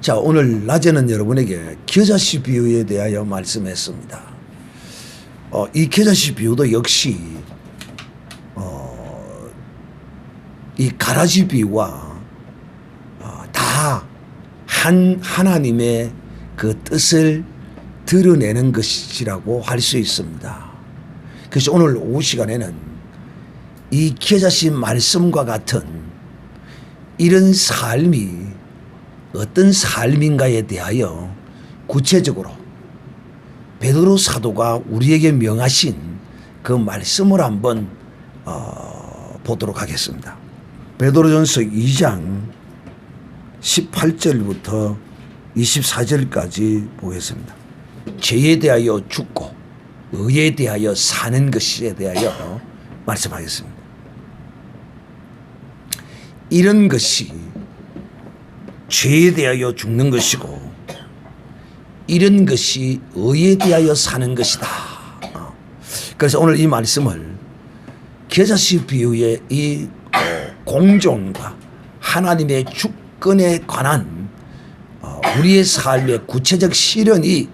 자, 오늘 낮에는 여러분에게 겨자씨 비유에 대하여 말씀했습니다. 이 겨자씨 비유도 역시 이 가라지 비유와 다 하나님의 그 뜻을 드러내는 것이라고 할 수 있습니다. 그래서 오늘 오후 시간에는 이 겨자씨 말씀과 같은 이런 삶이 어떤 삶인가에 대하여 구체적으로 베드로 사도가 우리에게 명하신 그 말씀을 한번 보도록 하겠습니다. 베드로전서 2장 18절부터 24절까지 보겠습니다. 죄에 대하여 죽고 의에 대하여 사는 것에 대하여 말씀하겠습니다. 이런 것이 죄에 대하여 죽는 것이고 이런 것이 의에 대하여 사는 것이다. 그래서 오늘 이 말씀을 겨자씨 비유의 이 공존과 하나님의 주권에 관한 우리의 삶의 구체적 실현이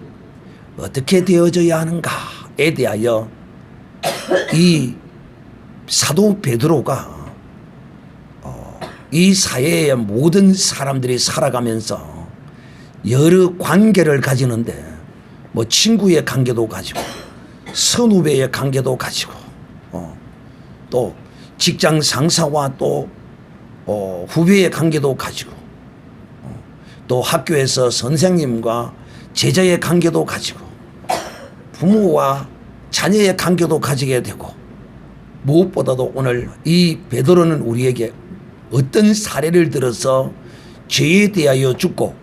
어떻게 되어져야 하는가에 대하여 이 사도 베드로가 이 사회의 모든 사람들이 살아가면서 여러 관계를 가지는데 뭐 친구의 관계도 가지고 선후배의 관계도 가지고 또 직장 상사와 또 후배의 관계도 가지고 또 학교에서 선생님과 제자의 관계도 가지고 부모와 자녀의 관계도 가지게 되고 무엇보다도 오늘 이 베드로는 우리에게 어떤 사례를 들어서 죄에 대하여 죽고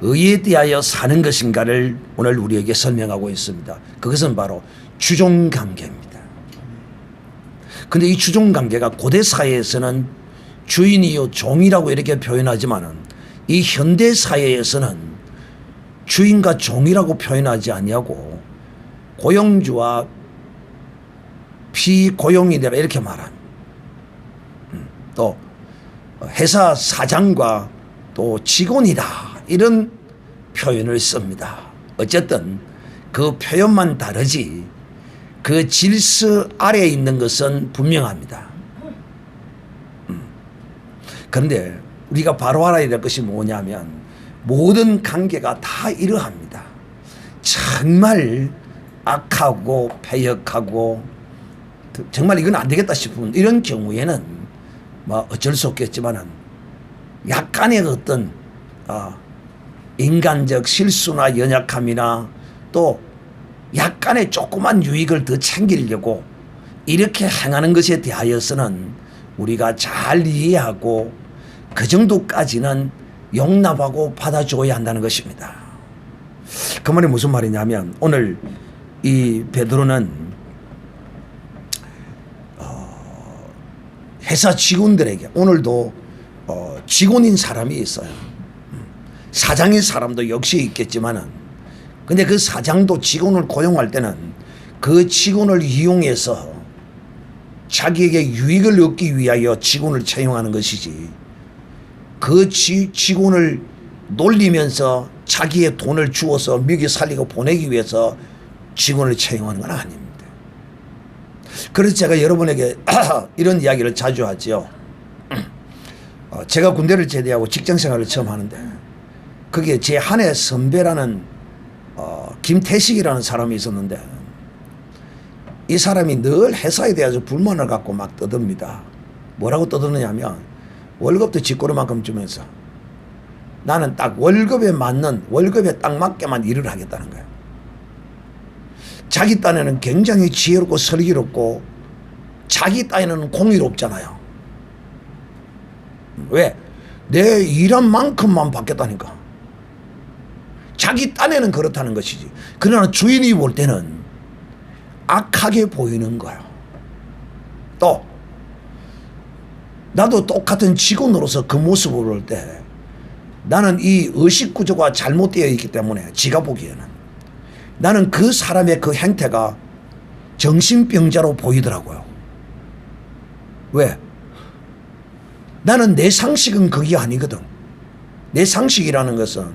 의에 대하여 사는 것인가를 오늘 우리에게 설명하고 있습니다. 그것은 바로 주종관계입니다. 그런데 이 주종관계가 고대 사회에서는 주인이요 종이라고 이렇게 표현하지만은 이 현대 사회에서는 주인과 종이라고 표현하지 아니하고 고용주와 피고용인이라 이렇게 말합니다. 또 회사 사장과 또 직원이다 이런 표현을 씁니다. 어쨌든 그 표현만 다르지 그 질서 아래에 있는 것은 분명합니다. 그런데 우리가 바로 알아야 될 것이 뭐냐면 모든 관계가 다 이러합니다. 정말 악하고 패역하고 정말 이건 안 되겠다 싶으면 이런 경우에는 뭐 어쩔 수 없겠지만은 약간의 어떤 인간적 실수나 연약함이나 또 약간의 조그만 유익을 더 챙기려고 이렇게 행하는 것에 대하여서는 우리가 잘 이해하고 그 정도까지는 용납하고 받아줘야 한다는 것입니다. 그 말이 무슨 말이냐면 오늘 이 베드로는 회사 직원들에게 오늘도 직원인 사람이 있어요. 사장인 사람도 역시 있겠지만은 근데 그 사장도 직원을 고용할 때는 그 직원을 이용해서 자기에게 유익을 얻기 위하여 직원을 채용하는 것이지 그 직원을 놀리면서 자기의 돈을 주어서 먹여 살리고 보내기 위해서 직원을 채용하는 건 아닙니다. 그래서 제가 여러분에게 이런 이야기를 자주 하죠. 제가 군대를 제대하고 직장생활을 처음 하는데 그게 제 한 해 선배라는 김태식이라는 사람이 있었는데 이 사람이 늘 회사에 대해서 불만을 갖고 막 떠듭니다. 뭐라고 떠드느냐면 월급도 쥐꼬리만큼 주면서 나는 딱 월급에 딱 맞게만 일을 하겠다는 거예요. 자기 딴에는 굉장히 지혜롭고 슬기롭고 자기 딴에는 공의롭잖아요. 왜? 내 일한 만큼만 받겠다니까. 자기 딴에는 그렇다는 것이지. 그러나 주인이 볼 때는 악하게 보이는 거야. 또 나도 똑같은 직원으로서 그 모습을 볼 때 나는 이 의식구조가 잘못되어 있기 때문에 지가 보기에는 나는 그 사람의 그 행태가 정신병자로 보이더라고요. 왜? 나는 내 상식은 그게 아니거든. 내 상식이라는 것은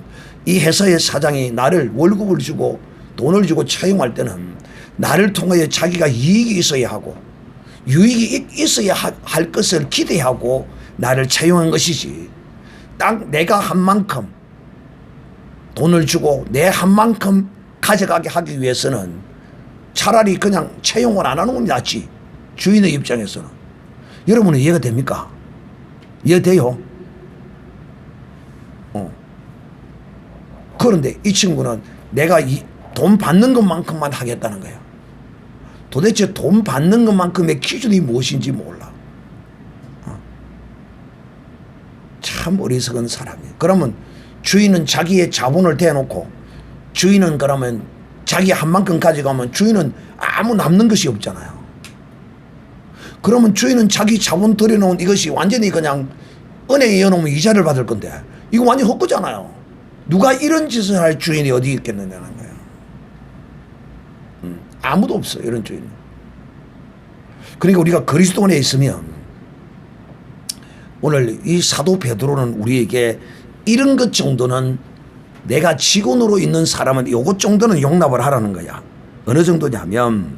이 회사의 사장이 나를 월급을 주고 돈을 주고 채용할 때는 나를 통하여 자기가 이익이 있어야 하고 유익이 있어야 할 것을 기대하고 나를 채용한 것이지, 딱 내가 한 만큼 돈을 주고 내 한 만큼 가져가게 하기 위해서는 차라리 그냥 채용을 안 하는 건 낫지. 주인의 입장에서는. 여러분은 이해가 됩니까? 이해돼요? 그런데 이 친구는 내가 돈 받는 것만큼만 하겠다는 거예요. 도대체 돈 받는 것만큼의 기준이 무엇인지 몰라. 참 어리석은 사람이에요. 그러면 주인은 자기의 자본을 대놓고, 주인은 그러면 자기 한 만큼 가져가면 주인은 아무 남는 것이 없잖아요. 그러면 주인은 자기 자본 들여놓은 이것이 완전히 그냥 은행에 이어놓으면 이자를 받을 건데, 이거 완전 헛거잖아요. 누가 이런 짓을 할 주인이 어디 있겠느냐는 거예요. 아무도 없어요, 이런 주인은. 그러니까 우리가 그리스도 안에 있으면, 오늘 이 사도 베드로는 우리에게 이런 것 정도는, 내가 직원으로 있는 사람은 요것 정도는 용납을 하라는 거야. 어느 정도냐면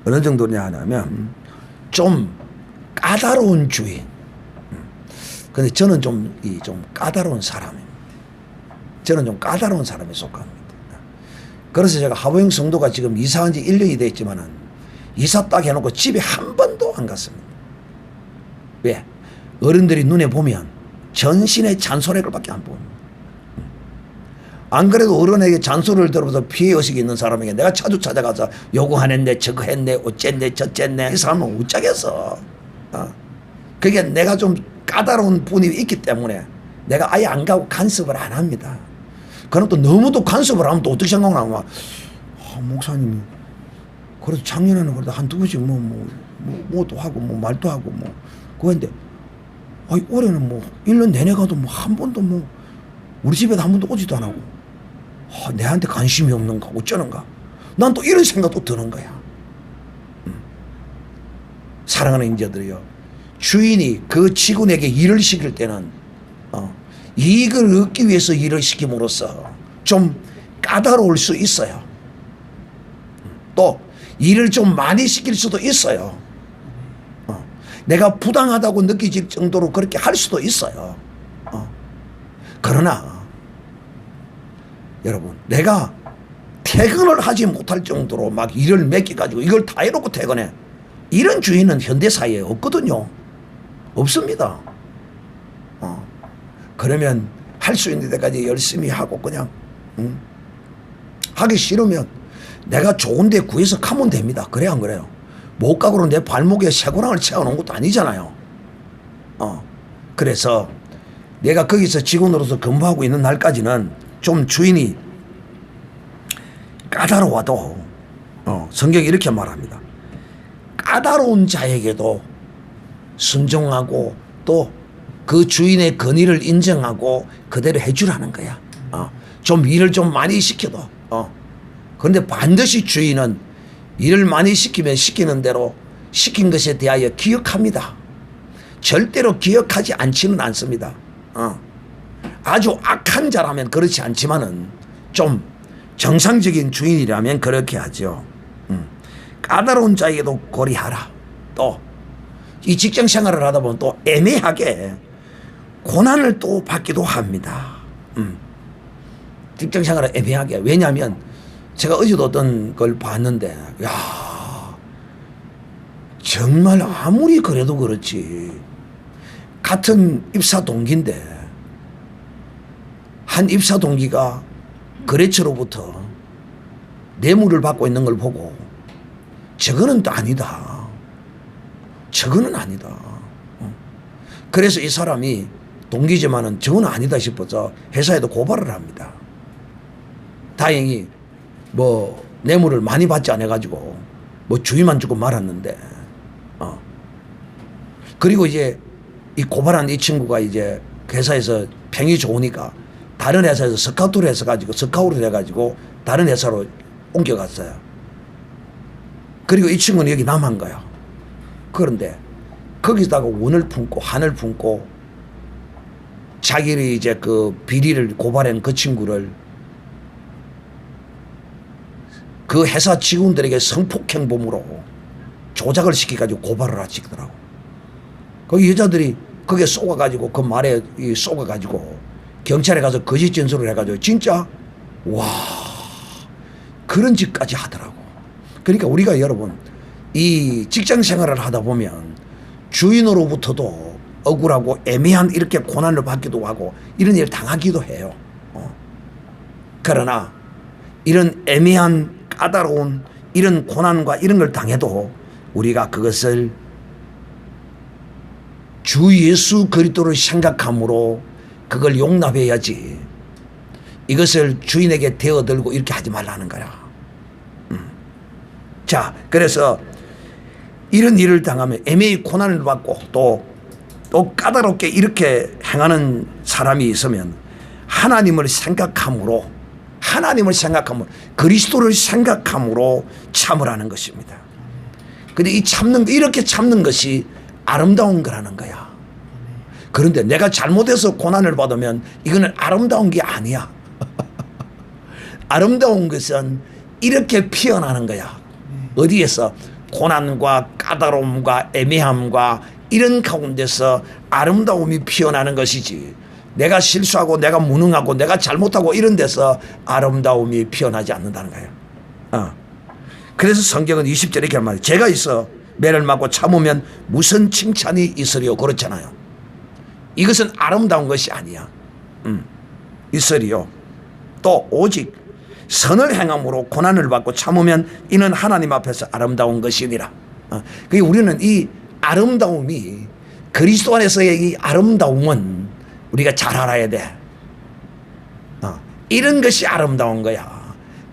어느 정도냐 하면 좀 까다로운 주인. 근데 저는 좀 까다로운 사람입니다. 저는 좀 까다로운 사람에 속합니다. 그래서 제가 하보영 성도가 지금 이사한 지 1년이 됐지만은 이사 딱 해놓고 집에 한 번도 안 갔습니다. 왜? 어른들이 눈에 보면 전신의 잔소리들밖에 안 보입니다. 안 그래도 어른에게 잔소리를 들어서 피해의식이 있는 사람에게 내가 자주 찾아가서 요거 하냈네, 저거 했네, 어쨌네, 저쨌네. 이 사람은 어쩌겠어. 그게 내가 좀 까다로운 분이 있기 때문에 내가 아예 안 가고 간섭을 안 합니다. 그럼 또 너무도 간섭을 하면 또 어떻게 생각나면, 목사님이 그래도 작년에는 그래도 한두 번씩 뭐도 하고 말도 하고 그거 했는데, 올해는 1년 내내 가도 한 번도 우리 집에도 한 번도 오지도 안 하고, 내한테 관심이 없는가 어쩌는가. 난 또 이런 생각도 드는 거야. 사랑하는 인자들이요, 주인이 그 직원에게 일을 시킬 때는 이익을 얻기 위해서 일을 시킴으로써 좀 까다로울 수 있어요. 또 일을 좀 많이 시킬 수도 있어요. 내가 부당하다고 느껴질 정도로 그렇게 할 수도 있어요. 그러나 여러분, 내가 퇴근을 하지 못할 정도로 막 일을 맡겨가지고 이걸 다 해놓고 퇴근해, 이런 주인은 현대사회에 없거든요. 없습니다. 그러면 할 수 있는 데까지 열심히 하고 그냥 하기 싫으면 내가 좋은 데 구해서 가면 됩니다. 그래 안 그래요? 못가고로 내 발목에 쇠고랑을 채워놓은 것도 아니잖아요. 그래서 내가 거기서 직원으로서 근무하고 있는 날까지는 좀 주인이 까다로워도 성경이 이렇게 말합니다. 까다로운 자에게도 순종하고 또 그 주인의 건의를 인정하고 그대로 해주라는 거야. 좀 일을 좀 많이 시켜도. 그런데 반드시 주인은 일을 많이 시키면 시키는 대로 시킨 것에 대하여 기억합니다. 절대로 기억하지 않지는 않습니다. 아주 악한 자라면 그렇지 않지만은 좀 정상적인 주인이라면 그렇게 하죠. 까다로운 자에게도 고리하라. 또 이 직장 생활을 하다 보면 또 애매하게 고난을 또 받기도 합니다. 직장 생활을 애매하게. 왜냐하면 제가 어제도 어떤 걸 봤는데, 야, 정말 아무리 그래도 그렇지, 같은 입사 동기인데 한 입사 동기가 거래처로부터 뇌물을 받고 있는 걸 보고 저거는 또 아니다. 저거는 아니다. 그래서 이 사람이 동기지만은 저거는 아니다 싶어서 회사에도 고발을 합니다. 다행히 뇌물을 많이 받지 않아가지고 주의만 주고 말았는데, 그리고 이제 이 고발한 이 친구가 이제 회사에서 평이 좋으니까 다른 회사에서 스카우트를 해가지고 다른 회사로 옮겨갔어요. 그리고 이 친구는 여기 남은 거야. 그런데 거기다가 원을 품고 한을 품고 자기를 이제 그 비리를 고발한 그 친구를 그 회사 직원들에게 성폭행범으로 조작을 시켜가지고 고발을 하시더라고. 그 여자들이 그게 속아가지고 그 말에 속아가지고 경찰에 가서 거짓 진술을 해가지고 진짜 와 그런 짓까지 하더라고. 그러니까 우리가 여러분 이 직장 생활을 하다 보면 주인으로부터도 억울하고 애매한 이렇게 고난을 받기도 하고 이런 일을 당하기도 해요. 그러나 이런 애매한 까다로운 이런 고난과 이런 걸 당해도 우리가 그것을 주 예수 그리스도를 생각함으로 그걸 용납해야지 이것을 주인에게 대어들고 이렇게 하지 말라는 거야. 자, 그래서 이런 일을 당하면 애매히 고난을 받고 또 까다롭게 이렇게 행하는 사람이 있으면 하나님을 생각함으로 그리스도를 생각함으로 참으라는 것입니다. 근데 이 이렇게 참는 것이 아름다운 거라는 거야. 그런데 내가 잘못해서 고난을 받으면 이거는 아름다운 게 아니야. 아름다운 것은 이렇게 피어나는 거야. 어디에서? 고난과 까다로움과 애매함과 이런 가운데서 아름다움이 피어나는 것이지, 내가 실수하고 내가 무능하고 내가 잘못하고 이런 데서 아름다움이 피어나지 않는다는 거예요. 그래서 성경은 20절에 이렇게 말해요. 죄가 있어 매를 맞고 참으면 무슨 칭찬이 있으리요. 그렇잖아요. 이것은 아름다운 것이 아니야. 있으리요. 또 오직 선을 행함으로 고난을 받고 참으면 이는 하나님 앞에서 아름다운 것이니라. 그러니까 우리는 이 아름다움이, 그리스도 안에서의 이 아름다움은 우리가 잘 알아야 돼. 이런 것이 아름다운 거야.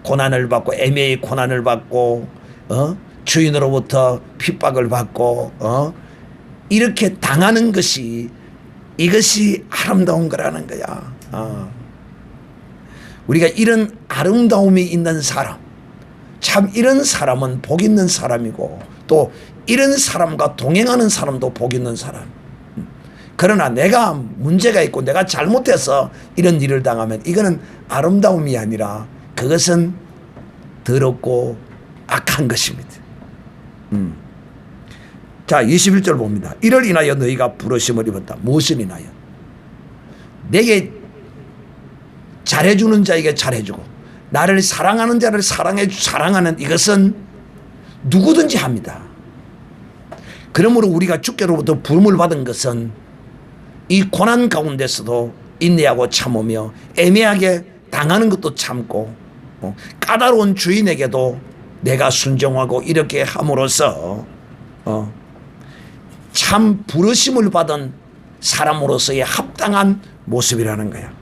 고난을 받고 애매히 고난을 받고 주인으로부터 핍박을 받고 이렇게 당하는 것이, 이것이 아름다운 거라는 거야. 우리가 이런 아름다움이 있는 사람, 참 이런 사람은 복 있는 사람이고 또 이런 사람과 동행하는 사람도 복 있는 사람. 그러나 내가 문제가 있고 내가 잘못해서 이런 일을 당하면 이거는 아름다움이 아니라 그것은 더럽고 악한 것입니다. 자, 21절 봅니다. 이를 인하여 너희가 부르심을 입었다. 무엇을 인하여? 내게 잘해주는 자에게 잘해주고 나를 사랑하는 자를 사랑하는 이것은 누구든지 합니다. 그러므로 우리가 주께로부터 부름을 받은 것은 이 고난 가운데서도 인내하고 참으며 애매하게 당하는 것도 참고 까다로운 주인에게도 내가 순종하고 이렇게 함으로써 참 부르심을 받은 사람으로서의 합당한 모습이라는 거야.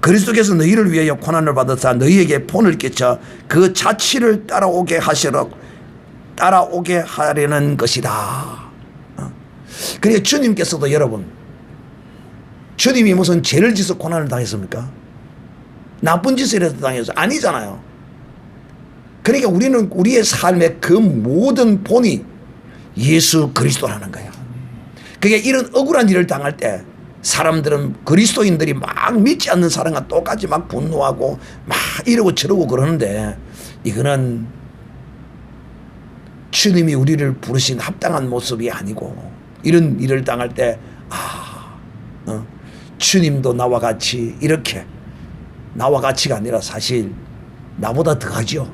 그리스도께서 너희를 위하여 고난을 받으사 너희에게 본을 끼쳐 그 자취를 따라오게 하려는 것이다. 그러니까 주님께서도 여러분, 주님이 무슨 죄를 지어서 고난을 당했습니까? 나쁜 짓을 해서 당해서 아니잖아요. 그러니까 우리는 우리의 삶의 그 모든 본이 예수 그리스도라는 거야. 그러니까 이런 억울한 일을 당할 때 사람들은, 그리스도인들이 막 믿지 않는 사람과 똑같이 막 분노하고 막 이러고 저러고 그러는데, 이거는 주님이 우리를 부르신 합당한 모습이 아니고, 이런 일을 당할 때 주님도 나와 같이 이렇게, 나와 같이가 아니라 사실 나보다 더하죠.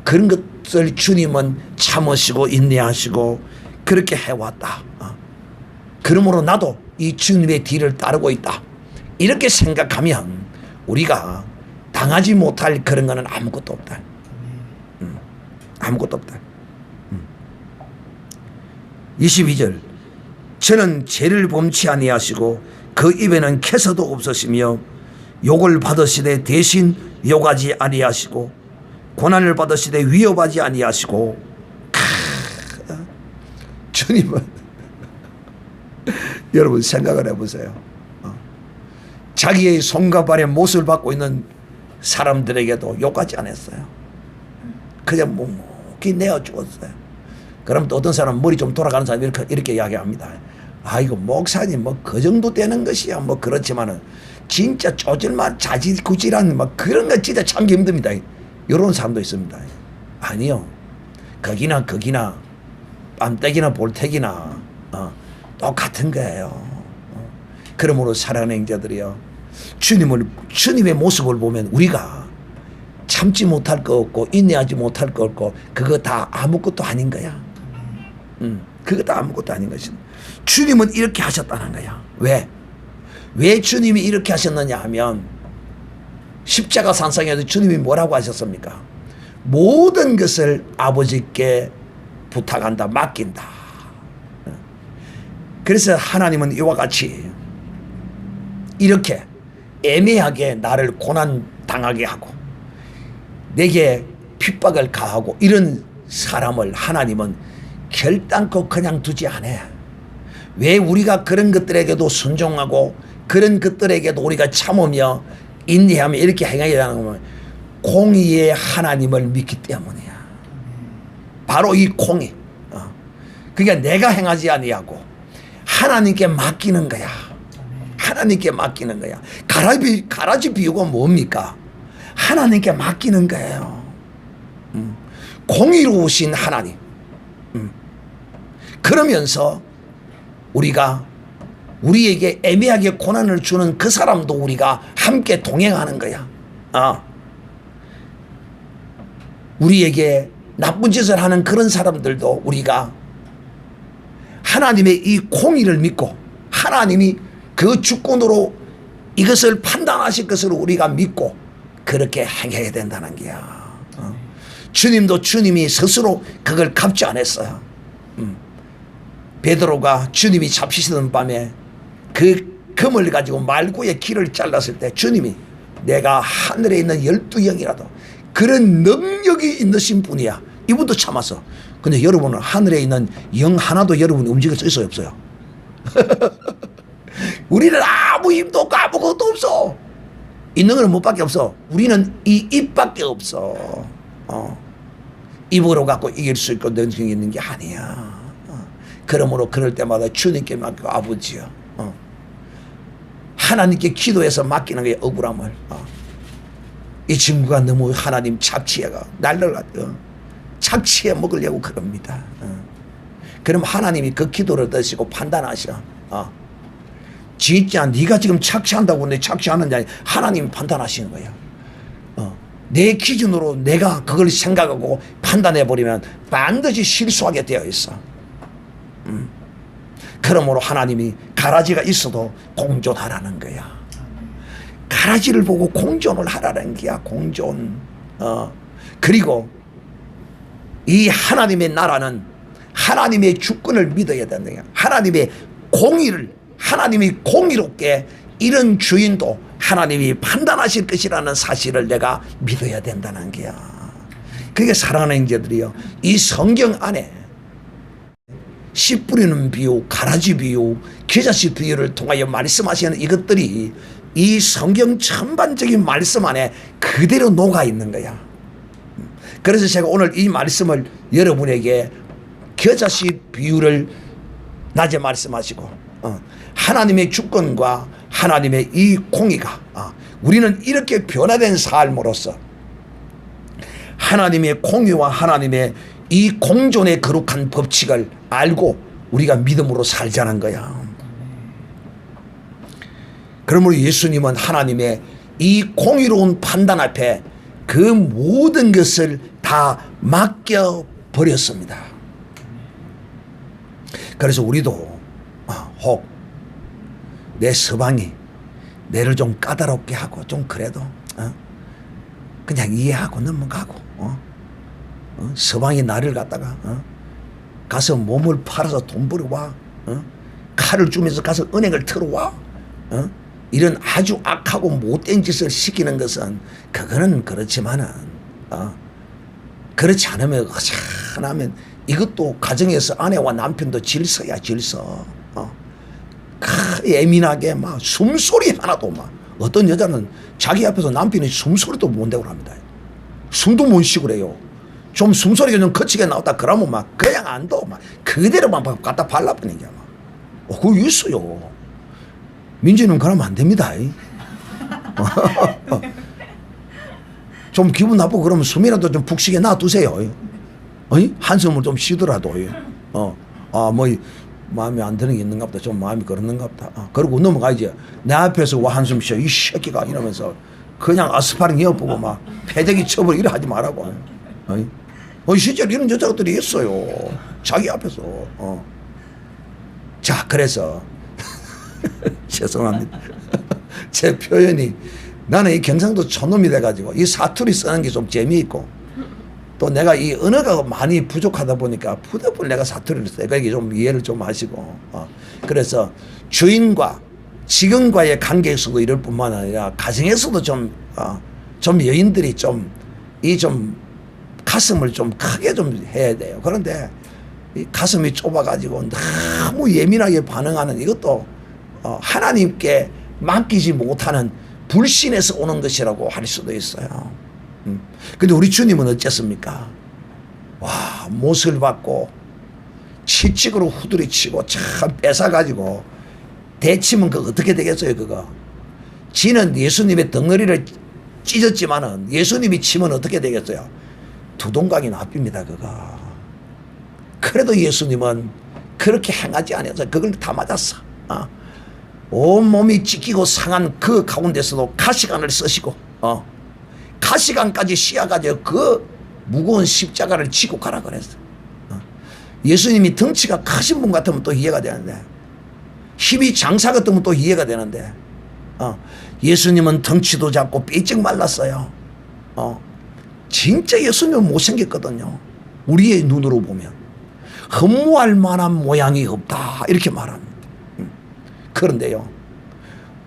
그런 것을 주님은 참으시고 인내하시고 그렇게 해왔다. 그러므로 나도 이 주님의 뒤를 따르고 있다. 이렇게 생각하면 우리가 당하지 못할 그런 거는 아무것도 없다. 아무것도 없다. 22절. 저는 죄를 범치 아니하시고 그 입에는 캐서도 없으시며 욕을 받으시되 대신 욕하지 아니하시고 고난을 받으시되 위협하지 아니하시고. 주님은 여러분 생각을 해보세요. 자기의 손과 발의 못을 받고 있는 사람들에게도 욕하지 않았어요. 그냥 묵묵히 내어 주었어요. 그럼 또 어떤 사람은 머리 좀 돌아가는 사람이 이렇게 이야기합니다. 아이고 목사님 뭐 그 정도 되는 것이야 뭐 그렇지만은 진짜 쪼질만 자지구질한 막 그런 거 진짜 참기 힘듭니다. 이런 사람도 있습니다. 아니요. 거기나 빰떼기나 볼태기나 똑같은 거예요. 그러므로 사랑하는 형제들이요, 주님의 모습을 보면 우리가 참지 못할 거 없고 인내하지 못할 거 없고 그거 다 아무것도 아닌 거야. 그거 다 아무것도 아닌 것이다. 주님은 이렇게 하셨다는 거야. 왜 주님이 이렇게 하셨느냐 하면 십자가 산상에서 주님이 뭐라고 하셨습니까? 모든 것을 아버지께 부탁한다, 맡긴다. 그래서 하나님은 이와 같이 이렇게 애매하게 나를 고난 당하게 하고 내게 핍박을 가하고 이런 사람을 하나님은 결단코 그냥 두지 않아. 왜 우리가 그런 것들에게도 순종하고 그런 것들에게도 우리가 참으며 인내하며 이렇게 행하게 되는 거면 공의의 하나님을 믿기 때문이야. 바로 이 공의. 그러니까 내가 행하지 아니하고 하나님께 맡기는 거야. 하나님께 맡기는 거야. 가라지 비유가 뭡니까? 하나님께 맡기는 거예요. 공의로우신 하나님. 그러면서 우리가 우리에게 애매하게 고난을 주는 그 사람도 우리가 함께 동행하는 거야. 우리에게 나쁜 짓을 하는 그런 사람들도 우리가 하나님의 이 공의를 믿고 하나님이 그 주권으로 이것을 판단하실 것을 우리가 믿고 그렇게 행해야 된다는 거야. 주님도 주님이 스스로 그걸 갚지 않았어요. 베드로가 주님이 잡히시던 밤에 그 금을 가지고 말고의 길을 잘랐을 때 주님이 내가 하늘에 있는 12영이라도 그런 능력이 있으신 분이야. 이분도 참았어. 근데 여러분은 하늘에 있는 영 하나도 여러분이 움직일 수 있어요, 없어요? 우리는 아무 힘도 없고 아무것도 없어. 있는 건 뭐밖에 없어. 우리는 이 입밖에 없어. 입으로 갖고 이길 수 있고 능력이 있는 게 아니야. 그러므로 그럴 때마다 주님께 맡기고 아버지요. 하나님께 기도해서 맡기는 게 억울함을. 이 친구가 너무 하나님 착취해가 날려가 착취해 먹으려고 그럽니다. 그럼 하나님이 그 기도를 드시고 판단하셔. 진짜 네가 지금 착취한다고 내 착취하느냐 하나님이 판단하시는 거야. 내 기준으로 내가 그걸 생각하고 판단해버리면 반드시 실수하게 되어 있어. 그러므로 하나님이 가라지가 있어도 공존하라는 거야. 가라지를 보고 공존을 하라는 거야. 공존. 그리고 이 하나님의 나라는 하나님의 주권을 믿어야 된다. 하나님의 공의를 하나님이 공의롭게 이런 주인도 하나님이 판단하실 것이라는 사실을 내가 믿어야 된다는 거야. 그게 사랑하는 형제들이요, 이 성경 안에 씨 뿌리는 비유, 가라지 비유, 겨자씨 비유를 통하여 말씀하시는 이것들이 이 성경 전반적인 말씀 안에 그대로 녹아 있는 거야. 그래서 제가 오늘 이 말씀을 여러분에게 겨자씨 비유를 낮에 말씀하시고 하나님의 주권과 하나님의 이 공의가 우리는 이렇게 변화된 삶으로서 하나님의 공의와 하나님의 이 공존의 거룩한 법칙을 알고 우리가 믿음으로 살자는 거야. 그러므로 예수님은 하나님의 이 공의로운 판단 앞에 그 모든 것을 다 맡겨버렸습니다. 그래서 우리도 혹 내 서방이 내를 좀 까다롭게 하고 좀 그래도 그냥 이해하고 넘어가고 서방이 나를 갖다가 가서 몸을 팔아서 돈 벌어와 칼을 주면서 가서 은행을 털어와 이런 아주 악하고 못된 짓을 시키는 것은 그거는 그렇지만은 그렇지 않으면 하면 이것도 가정에서 아내와 남편도 질서야 질서. 예민하게 막 숨소리 하나도 막 어떤 여자는 자기 앞에서 남편이 숨소리도 못 내고 합니다. 숨도 못 쉬고 그래요. 좀 숨소리가 좀 거치게 나왔다 그러면 막 그냥 안 둬. 막 그대로만 갖다 발라버리는 거야. 그거 있어요. 민주는 그러면 안 됩니다. 좀 기분 나쁘고 그러면 숨이라도 좀 푹 쉬게 놔두세요. 한숨을 좀 쉬더라도. 뭐 마음에 안 드는 게 있는가 보다. 좀 마음이 그렇는가 보다. 그러고 넘어가야지. 내 앞에서 와 한숨 쉬어 이 새끼가 이러면서 그냥 아스파린 이어보고 막 패대기 쳐버려 이래 하지 말라고. 실제로 이런 여자들이 있어요. 자기 앞에서. 자, 그래서 죄송합니다. 제 표현이 나는 이 경상도 촌놈이 돼가지고 이 사투리 쓰는 게 좀 재미있고 또 내가 이 언어가 많이 부족하다 보니까 부득불 내가 사투리를 써. 그러니까 좀 이해를 좀 하시고. 그래서 주인과 직원과의 관계에서도 이럴 뿐만 아니라 가정에서도 좀 여인들이 좀 가슴을 좀 크게 좀 해야 돼요. 그런데 이 가슴이 좁아가지고 너무 예민하게 반응하는 이것도 하나님께 맡기지 못하는 불신에서 오는 것이라고 할 수도 있어요. 근데 우리 주님은 어쨌습니까? 와, 못을 받고 치직으로 후드리치고 참 뺏어가지고 대치면 그거 어떻게 되겠어요, 그거? 지는 예수님의 덩어리를 찢었지만은 예수님이 치면 어떻게 되겠어요? 두동강이 납입니다, 그거. 그래도 예수님은 그렇게 행하지 않아서 그걸 다 맞았어. 온몸이 찢기고 상한 그 가운데서도 가시관을 쓰시고, 가시관까지 씌어가지고 그 무거운 십자가를 지고 가라 그랬어. 예수님이 덩치가 크신 분 같으면 또 이해가 되는데, 힘이 장사 같으면 또 이해가 되는데, 예수님은 덩치도 작고 삐쩍 말랐어요. 진짜 예수님은 못생겼거든요. 우리의 눈으로 보면. 흠모할 만한 모양이 없다. 이렇게 말합니다. 그런데요,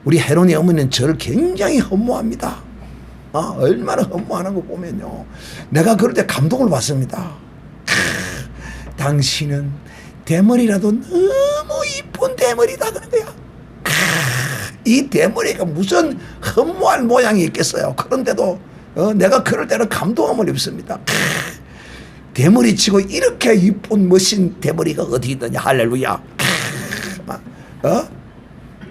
우리 헤로니 어머니는 저를 굉장히 흠모합니다. 얼마나 흠모하는 거 보면요, 내가 그럴 때 감동을 받습니다. 당신은 대머리라도 너무 이쁜 대머리다 그런 거야. 이 대머리가 무슨 흠모할 모양이 있겠어요. 그런데도 내가 그럴 때는 감동함을 입습니다. 대머리 치고 이렇게 이쁜 멋진 대머리가 어디 있느냐. 할렐루야.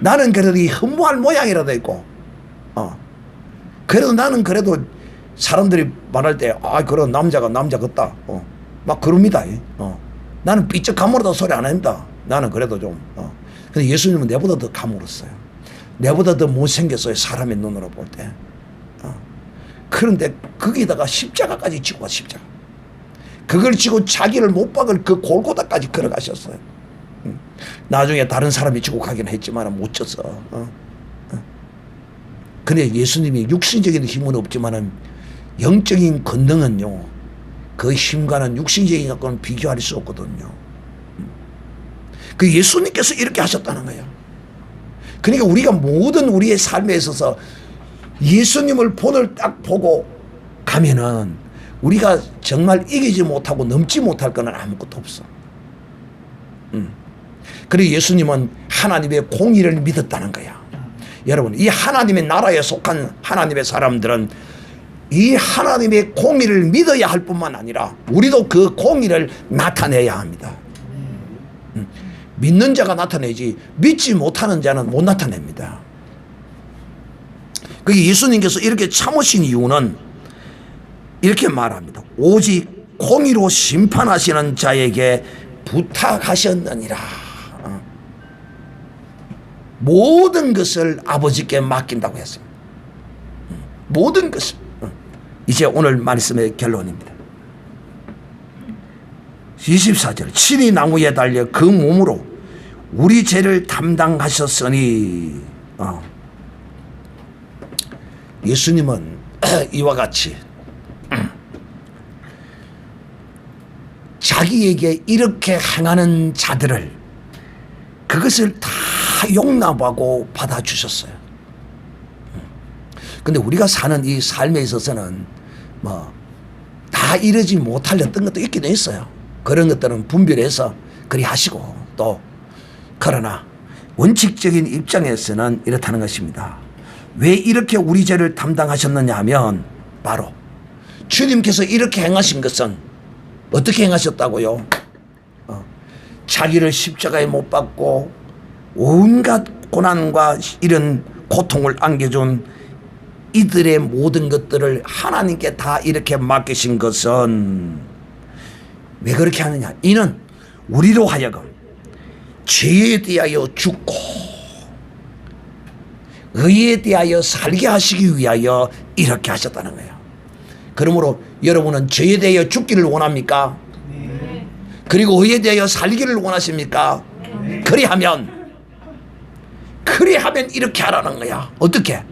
나는 그래도 이 흠모할 모양이라도 있고, 그래도 나는 그래도 사람들이 말할 때, 그런 남자가 남자 같다. 막 그럽니다. 나는 삐쩍 가물어도 소리 안 합니다. 나는 그래도 좀. 근데 예수님은 내보다 더 가물었어요. 내보다 더 못생겼어요. 사람의 눈으로 볼 때. 그런데 거기다가 십자가까지 지고 와, 십자가. 그걸 지고 자기를 못 박을 그 골고다까지 걸어가셨어요. 나중에 다른 사람이 지고 가긴 했지만 못 졌어. 근데 예수님이 육신적인 힘은 없지만은 영적인 권능은요, 그 힘과는 육신적인 것과는 비교할 수 없거든요. 그 예수님께서 이렇게 하셨다는 거예요. 그러니까 우리가 모든 우리의 삶에 있어서 예수님을 본을 딱 보고 가면은 우리가 정말 이기지 못하고 넘지 못할 거는 아무것도 없어. 그리고 예수님은 하나님의 공의를 믿었다는 거야. 여러분, 이 하나님의 나라에 속한 하나님의 사람들은 이 하나님의 공의를 믿어야 할 뿐만 아니라 우리도 그 공의를 나타내야 합니다. 믿는 자가 나타내지 믿지 못하는 자는 못 나타냅니다. 그게 예수님께서 이렇게 참으신 이유는 이렇게 말합니다. 오직 공의로 심판하시는 자에게 부탁하셨느니라. 모든 것을 아버지께 맡긴다고 했습니다. 모든 것을. 이제 오늘 말씀의 결론입니다. 24절. 친히 나무에 달려 그 몸으로 우리 죄를 담당하셨으니. 예수님은 이와 같이 자기에게 이렇게 행하는 자들을 그것을 다 용납하고 받아주셨어요. 근데 우리가 사는 이 삶에 있어서는 다 이러지 못할 어떤 것도 있기도 있어요. 그런 것들은 분별해서 그리 하시고, 또 그러나 원칙적인 입장에서는 이렇다는 것입니다. 왜 이렇게 우리 죄를 담당하셨느냐 하면 바로 주님께서 이렇게 행하신 것은 어떻게 행하셨다고요? 자기를 십자가에 못 박고 온갖 고난과 이런 고통을 안겨준 이들의 모든 것들을 하나님께 다 이렇게 맡기신 것은 왜 그렇게 하느냐? 이는 우리로 하여금 죄에 대하여 죽고 의에 대하여 살게 하시기 위하여 이렇게 하셨다는 거예요. 그러므로 여러분은 죄에 대하여 죽기를 원합니까? 네. 그리고 의에 대하여 살기를 원하십니까? 네. 그리하면 이렇게 하라는 거야. 어떻게?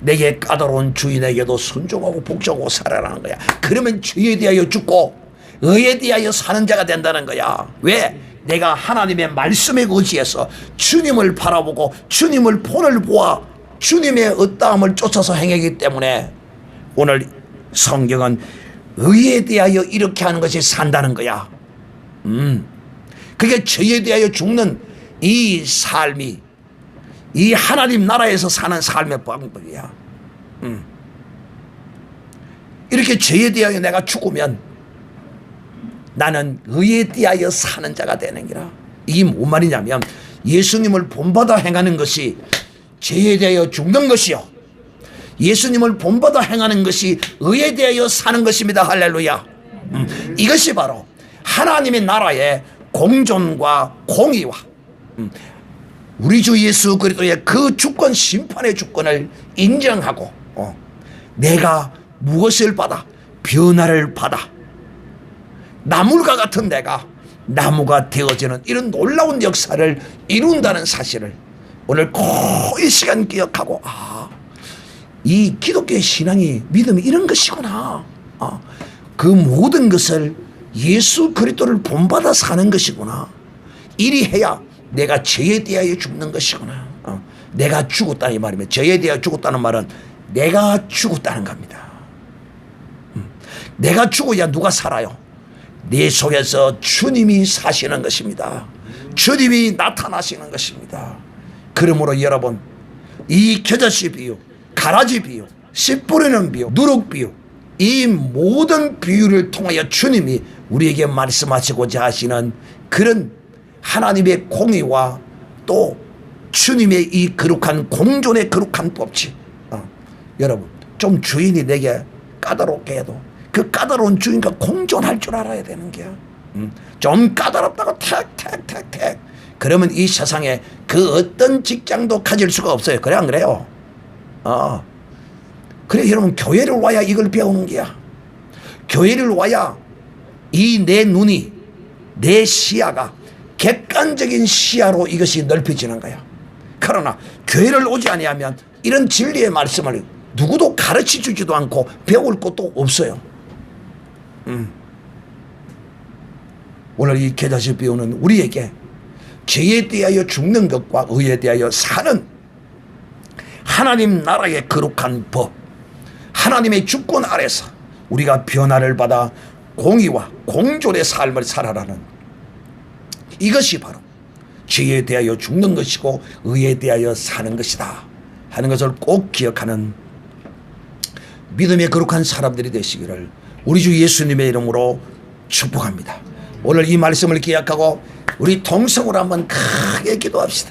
내게 까다로운 주인에게도 순종하고 복종하고 살아라는 거야. 그러면 죄에 대하여 죽고 의에 대하여 사는 자가 된다는 거야. 왜? 내가 하나님의 말씀에 의지해서 주님을 바라보고 주님을 본을 보아 주님의 어떠함을 쫓아서 행하기 때문에 오늘 성경은 의에 대하여 이렇게 하는 것이 산다는 거야. 그게 죄에 대하여 죽는 이 삶이 이 하나님 나라에서 사는 삶의 방법이야. 이렇게 죄에 대하여 내가 죽으면 나는 의에 대하여 사는 자가 되는 기라. 이게 뭔 말이냐면 예수님을 본받아 행하는 것이 죄에 대하여 죽는 것이요, 예수님을 본받아 행하는 것이 의에 대하여 사는 것입니다. 할렐루야. 이것이 바로 하나님의 나라의 공존과 공의와 우리 주 예수 그리스도의 그 주권, 심판의 주권을 인정하고 내가 무엇을 받아? 변화를 받아 나물과 같은 내가 나무가 되어지는 이런 놀라운 역사를 이룬다는 사실을 오늘 꼭 이 시간 기억하고, 이 기독교의 신앙이, 믿음이 이런 것이구나. 그 모든 것을 예수 그리스도를 본받아 사는 것이구나. 이리 해야 내가 죄에 대하여 죽는 것이구나. 내가 죽었다 이 말이면, 죄에 대하여 죽었다는 말은 내가 죽었다는 겁니다. 내가 죽어야 누가 살아요? 내 속에서 주님이 사시는 것입니다. 주님이 나타나시는 것입니다. 그러므로 여러분, 이 겨자씨 비유, 가라지 비유, 씨 뿌리는 비유, 누룩 비유, 이 모든 비유를 통하여 주님이 우리에게 말씀하시고자 하시는 그런 하나님의 공의와 또 주님의 이 거룩한 공존의 거룩한 법칙. 여러분, 좀 주인이 내게 까다롭게 해도 그 까다로운 주인과 공존할 줄 알아야 되는 게야. 좀 까다롭다고 택 그러면 이 세상에 그 어떤 직장도 가질 수가 없어요. 그래 안 그래요? 그래 여러분, 교회를 와야 이걸 배우는 게야. 교회를 와야 이 내 눈이, 내 시야가 객관적인 시야로 이것이 넓혀지는 거야. 그러나 교회를 오지 아니하면 이런 진리의 말씀을 누구도 가르쳐 주지도 않고 배울 것도 없어요. 오늘 이 겨자씨 비유는 우리에게 죄에 대하여 죽는 것과 의에 대하여 사는 하나님 나라의 거룩한 법, 하나님의 주권 아래서 우리가 변화를 받아 공의와 공존의 삶을 살아라는, 이것이 바로 죄에 대하여 죽는 것이고 의에 대하여 사는 것이다 하는 것을 꼭 기억하는 믿음의 거룩한 사람들이 되시기를 우리 주 예수님의 이름으로 축복합니다. 오늘 이 말씀을 기약하고 우리 동성으로 한번 크게 기도합시다.